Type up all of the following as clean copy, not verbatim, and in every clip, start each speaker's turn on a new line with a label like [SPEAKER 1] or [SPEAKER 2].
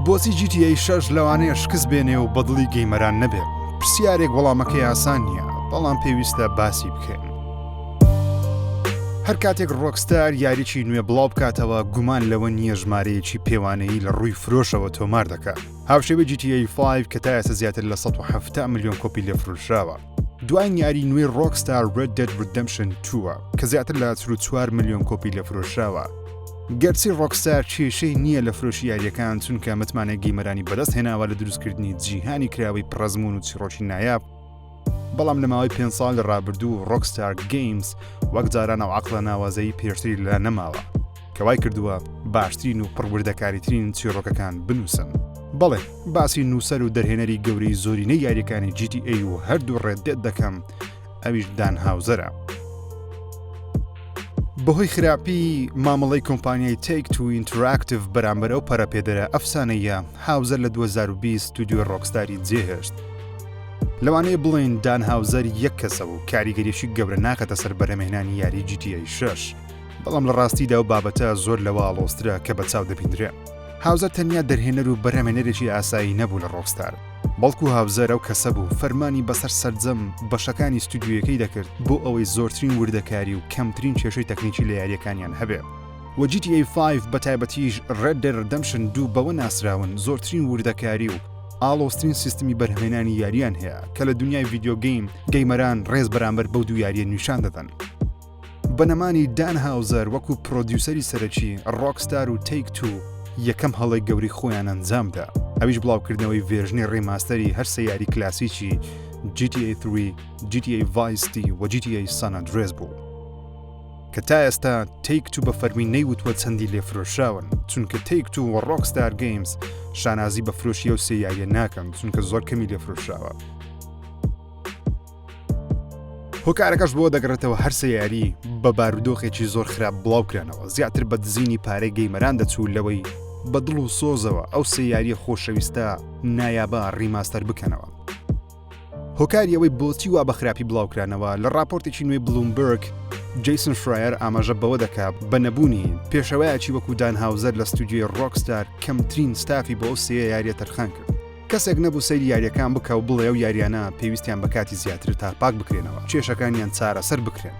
[SPEAKER 1] بۆچی GTA 6 لەوانەیە شکست بێنێ و بەدڵی گەیمەران نەبێ؟ پرسیارێک وەڵامەکەی ئاسان نییە، بەڵام پێویستە باسی بکەین. هەر کاتێک ڕۆکستار یاریی نوێ بڵاو بکاتەوە، گومان لەوە نییە ژمارەیەکی پێوانەیی لە ڕووی فرۆشەوە تۆمار دەکات. هاوشێوەی GTA 5 کە تا ئێستا زیاتر لە 170 ملیۆن کۆپی لێفرۆشراوە. دوای یاری نوێی ڕۆکستار Red Dead Redemption 2 کە زیاتر لە 4 ملیۆن کۆپی لێفرۆشراوە. گەرچی ڕۆکستار کێشەی نییە لە فرۆشی یاریەکان، چونکە متمانە گەیمەرانی بەدەست هێناوە لە دروستکردنی جیهانی کراوی پڕەزمون و چیرۆکی نایاب، بەڵام لە ماوەی 5 ساڵ لە ڕابردوو ڕۆکستار گەیمز وەک جاران و عەقڵە ناوازەیی پێشتری لە نەماوە کەوای کردووە باشترین و پڕوردەکاریترین چیرۆکەکان بنووسن. بەڵێ باسی نووسەر و دەرهێنەری گەورەی زۆرینەی یاریەکانی GTA و هەردوو Red Dead دەکەم، ئەویش دان هاوزەرە. بەهۆی خراپی مامەڵەی کۆمپانیای Take-Two Interactive بەرامبەر ئەو پەرەپێدەرە ئەفسانەیە، هاوزەر لە 2020 ستودیۆ ڕۆکستاری جێهێشت. لەوانەیە بڵێن دان هاوزەر یەک کەسە و کاریگەریشی گەورە ناکەتە سەر بەرهەمهێنانی یاری GTA 6، بەڵام لە ڕاستیدا و بابەتە زۆر لەوە ئاڵۆسترە کە بەچاو دەبیندرێ. هاوزەر تەنیا دەرهێنەر و بەرهەمهێنەرێکی ئاسایی نەبوو لە ڕۆکستار، بەڵکو هاوزەر ئەو کەسە بوو فەرمانی بەسەر سەرجەم بەشەکانی ستودیۆیەکەی دەکرد بۆ ئەوەی زۆرترین وردەکاری و کەمترین کێشەی تەکنیکی لە یاریەکانیان هەبێ. و GTA 5 بەتایبەتیش Red Dead Redemption 2 بەوە ناسراون زۆرترین وردەکاری و ئاڵۆسترین سیستمی بەرهەمهێنانی یاریان هەیە کە لە دنیای ڤیدیۆ گەیم گەیمەران ڕێز بەرامبەر بەو دوو یاریە نیشان دەدەن. بەنەمانی دان هاوزەر وەکو پرۆدیوسەری سەرەکی ڕۆکستار و Take-Two یەکەم هەڵی گەوری خۆیان ئەنجامدا، ئەویش بڵاوکردنەوەی ڤێژنی ڕێماستەری هەر سە یاری کلاسیکی GTA 3، GTA Vice City و GTA San Andreas بوو کە تا ئێستا Take-Two بە فەرمی نەیوتوە چەندی لێفرۆشراون، چونکە Take-Two و ڕۆکستار گەیمز شانازی بە فرۆشی ئەو سێ یاریە ناکەن، چونکە زۆر کەمی لێفرۆشراوە. هۆکارەکەش بۆ دەگڕێتەوە هەر سێ یاری بە بارودۆخێکی زۆر خراپ بڵاوکرانەوە، زیاتر بە دزینی پارەی گەیمەران دەچوو لەوەی بە دڵ و سۆزەوە ئەو سێ یاریە خۆشەویستە نایابە ڕیماستەر بکەنەوە. هۆکاری ئەوەی بۆچی وا بە خراپی بڵاوکرانەوە لە راپۆرتێکی نوێی بلومبرگ، جیسن فرایر ئاماژە بەوە دەکات بە نەبوونی پێشەوەیەکی وەکو دان هاوزەر لە ستودیۆی ڕۆکستار کەمترین ستافی بۆ ئەو سێ یاریە تەرخان کرد. کەسێک نەبوو سەیری یاریەکان بکە و بڵێ ئەو یاریانە پێویستیان بە کاتی زیاتر تا پاک بکرێنەوە، کێشەکانیان چارەسەر بکرێن.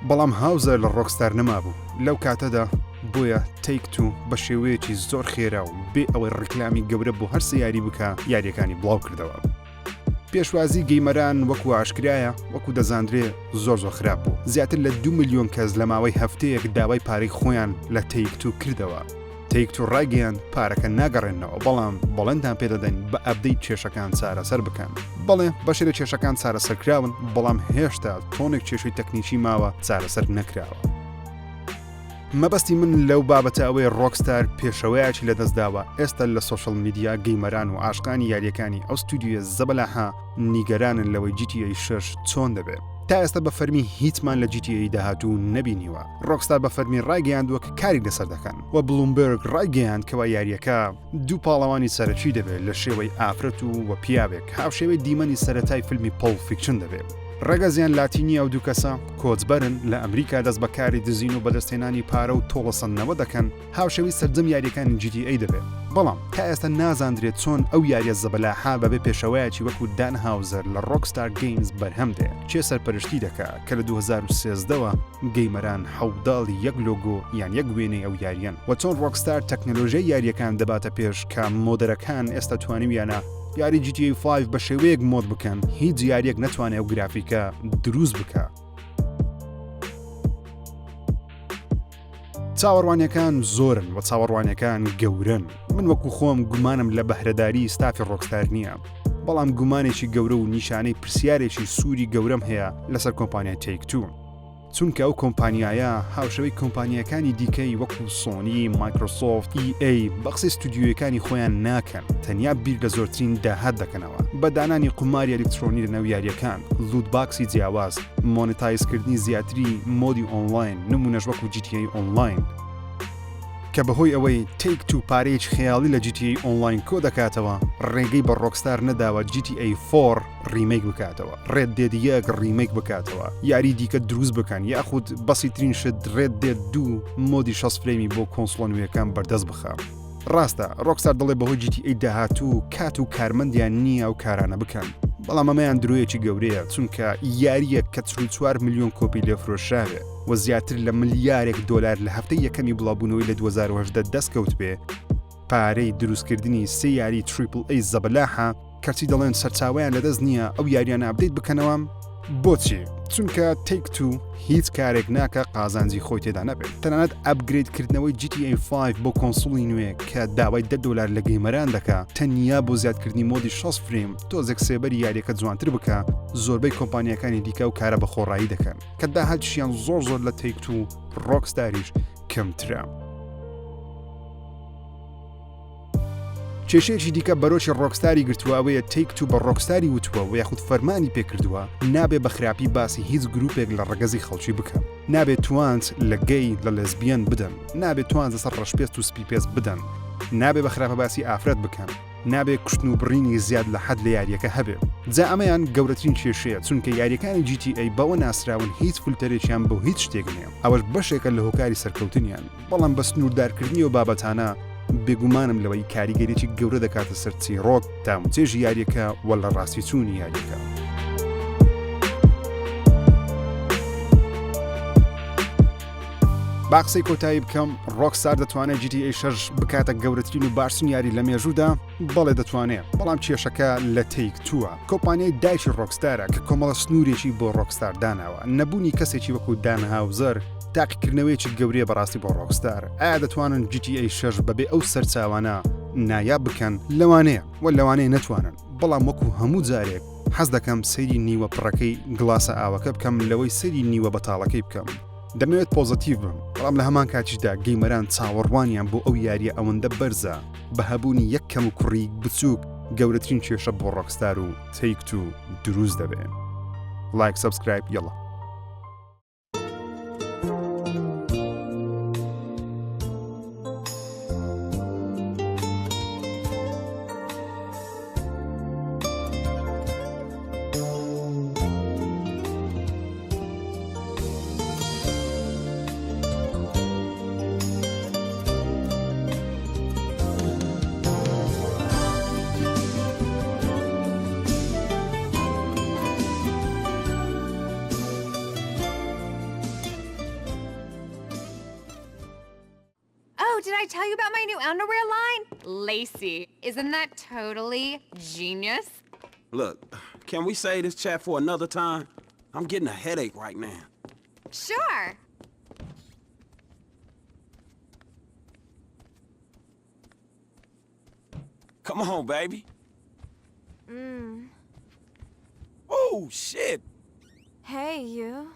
[SPEAKER 1] بەڵام هاوزەر لە ڕۆکستار نەمابوو لەو کاتەدا، بۆیە Take-Two بە شێوەیەکی زۆر خێرا و بێ ئەوەی ڕیکلامی گەورە بۆ هەر سێ یاری بکە یاریەکانی بڵاو کردەوە. پێشوازی گەیمەران وەکو ئاشکرایە وەکو دەزاندرێ زۆر خراپ بوو. زیاتر لە 2 ملیۆن کەس لە ماوەی هەفتەیەک داوای پارەی خۆیان لە Take-Two کردەوە. Take-Two ڕایگەیان پارەکە ناگەڕێنەوە، بەڵام بەڵێنتان پێدەدەن بە ئەپدەیت کێشەکان چارەسەر بکەن. بەڵێ بەشێرە کێشەکان چارەسەرکراون، بەڵام هێشتا تۆنێک کێشەی تەکنیکی ماوە چارەسەر نەکراوە. مەبەستی من لەو بابەتە ئەوەی ڕۆکستار پێشەوەیەکی لەدەستداوە ئێستا لە سۆشەڵ میدیا گەیمەران و عاشقانی یاریەکانی ئەو ستودیۆ زەبەلاها نیگەرانن لەوەی GTA 6 چۆن دەبێت. تا ئێستا بە فەرمی هیچمان لە GTA داهاتوو نەبینیوە. ڕۆکستار بە فەرمی ڕایگەیاندووە کە کاری لەسەر دەکەن و بلومبرگ ڕایگەیاند کەوا یاریەکە دوو پاڵەوانی سەرەکی دەبێت لە شێوەی ئافرەت و پیاوێک، هاوشێوەی دیمەنی سەرەتای فیلمی پۆڵ فیکشن دەبێت. ڕێگەزیان لاتینی ئەو دوو کەسە کۆچبەرن لە ئەمریکا دەست بەکاری دزین و بەدەستێنانی پارە و تۆڵەسەندنەوە دەکەن، هاوشەوی سەرجەم یاریەکانی GTA دەبێت. بەڵام تا ئێستا نازاندرێت چۆن ئەو یاریە زەبەلاها بەبێ پێشەوەیەکی وەکو دان هاوزەر لە ڕۆکستار گەیمز بەرهەم دێ، چێ سەرپەرشتی دەکات کە لە 2013ەوە گەیمەران حەوداڵی یەک لۆگۆ یان یەک وێنەی ئەو یاریەن، و چۆن ڕۆکستار تەکنۆلۆژیای یاریەکان دەباتە پێش کە مۆدەرەکان ئێستا توانیویانە یاری GTA 5 بە شێوەیەک مۆد بکەن، هیچ یاریەک نەتوانێت ئەو گرافیکە دروست بکە. چاوەڕوانیەکان زۆرن و چاوەڕوانیەکان گەورن. من وەکو خۆم گومانم لە بەهرەداری ستافی ڕۆکستار نییە، بەڵام گومانێکی گەورە و نیشانەی پرسیارێکی سووری گەورەم هەیە لەسەر کۆمپانیای Take-Two، چونکە ئەو کۆمپانیایە هاوشەوەی کۆمپانیەکانی دیکەی وەکو سۆنی، مایکرۆسۆفت، EA بەخسی ستودیۆیەکانی خۆیان ناکەن، تەنیا بیر لە زۆرترین داهات دەکەنەوە بە دانانی قماری ئەلکترۆنی لە نەو یاریەکان، لوتباکسی جیاواز، مۆنتایزکردنی زیاتری مۆدی ئۆنلاین، نمونەش وەکو GTA ئۆنلاین، کە بەهۆی ئەوەی Take-Two پارەیەکی خەیاڵی لە GTA ئۆنلاین کۆ دەکاتەوە، ڕێگەی بە ڕۆکستار نەداوە GTA 4 ریمیک بکاتەوە، Red Dead 1 ریمیک بکاتەوە، یاری دیکە دروست بکەن، یاخود بەسیترین شت Red Dead 2 مۆدی 60 فرێمی بۆ کۆنسڵە نوێیەکان بەردەست بخە. ڕاستە ڕۆکستار دەڵێ بەهۆی GTA داهاتوو کات و کارمەندیان نییە و کارانە بکەن بەڵام ئەمەیان درۆیەکی گەورەیە چونکە یاریە کە 4 ملیۆن کۆپی لێفرۆشراوێ و زیاتر لە ملیارێک دۆلار لە هەفتەی یەکەمی بڵاوبوونەوەی لە 2018 دەستکەوت بێ پارەی دروستکردنی سێ یاری AAA زەبەلاحە کەچی دەڵێن سەرچاویان لەدەست نییە ئەو یاریان ئابدەیت بکەنەوە بۆچی؟ چونکە Take-Two هیچ کارێک ناکە قازانجی خۆی تێدا نەبێت تەنانەت ئەپگرێدکردنەوەی GTA 5 بۆ کۆنسوڵی نوێ کە داوای $10 لە گەیمەران دەکا تەنیا بۆ زیادکردنی مۆدی 6 فریم تۆزێک سێبەری یاریەکە جوانتر بکە زۆربەی کۆمپانیەکانی دیکە و کارە بە خۆڕایی دەکەن کە داهاتشیان زۆر لە Take-Two ڕۆکستاریش کەمترە. کێشەیەکی دیکە بەرۆشی ڕۆکستاری گرتووەوەیە Take-Two بە ڕۆکستاری وتووە و یاخود فەرمانی پێکردووە نابێ بە خراپی باسی هیچ گروپێک لە ڕەگەزی خەڵکی بکەن نابێت توانت لە گەی لە لەزبیان بدەن نابێت توانت لەسەر ڕەشپێست و سپیپێست بدەن نابێ بە خراپە باسی ئافرەت بکەن نابێت کوشتن و بڕینی زیاد لە حەد لە یاریەکە هەبێ جا ئەمەیان گەورەترین کێشەیە چونکە یاریەکانی GTA بەوە ناسراون هیچ فولتەرێکیان بۆ هیچ شتێک نییە ئەوەش بەشێکە لە هۆکاری سەرکەوتنیان بەڵام بە سنووردارکردنی و بابەتانە بێگومانم لەوەی کاریگەریی گەورە دەکاتە سەر چیرۆک تامچێژی یاریەکە وە لە ڕاستی چوونی یاریەکە. باقسەی کۆتایی بکەم ڕۆکستار دەتوانێت GTA 6 بکاتە گەورەترین و باشترین یاری لە مێژوودا بەڵێ دەتوانێت بەڵام کێشەکە لە Take-Two کۆمپانیای دایکی ڕۆکستارە کە کۆمەڵە سنوورێکی بۆ ڕۆکستار داناوە نەبوونی کەسێکی وەکو دان هاوزەر تاقیکردنەوەیکی گەورەیە بەڕاستی بۆ ڕۆکستار ئایا دەتوانن GTA 6 بەبێ ئەو سەرچاوانە نایاب بکەن لەوانەیە و لەوانەیە نەتوانن بەڵام وەکو هەموو جارێک حەز دەکەم سەیری نیوە پڕەکەی گڵاسە ئاوەکە بکەم لەوەی سەیری نیوە بەتاڵەکەی بکەم دەمەوێت پۆزتیڤ بم بەڵام لە هەمان کاتیشدا گەیمەران چاوەڕوانیان بۆ ئەو یاریە ئەوەندە بەرزە بە هەبوونی یەک کەم و کوڕی بچووک گەورەترین کێشە بۆ ڕۆکستار و Take-Two دروست دەبێت لایک سەبسکرایب یەڵە
[SPEAKER 2] Did I tell you about my new underwear line? Lacy. Isn't that totally genius?
[SPEAKER 3] Look, can we save this chat for another time? I'm getting a headache right now.
[SPEAKER 2] Sure.
[SPEAKER 3] Come on, baby. Oh, shit.
[SPEAKER 4] Hey, you.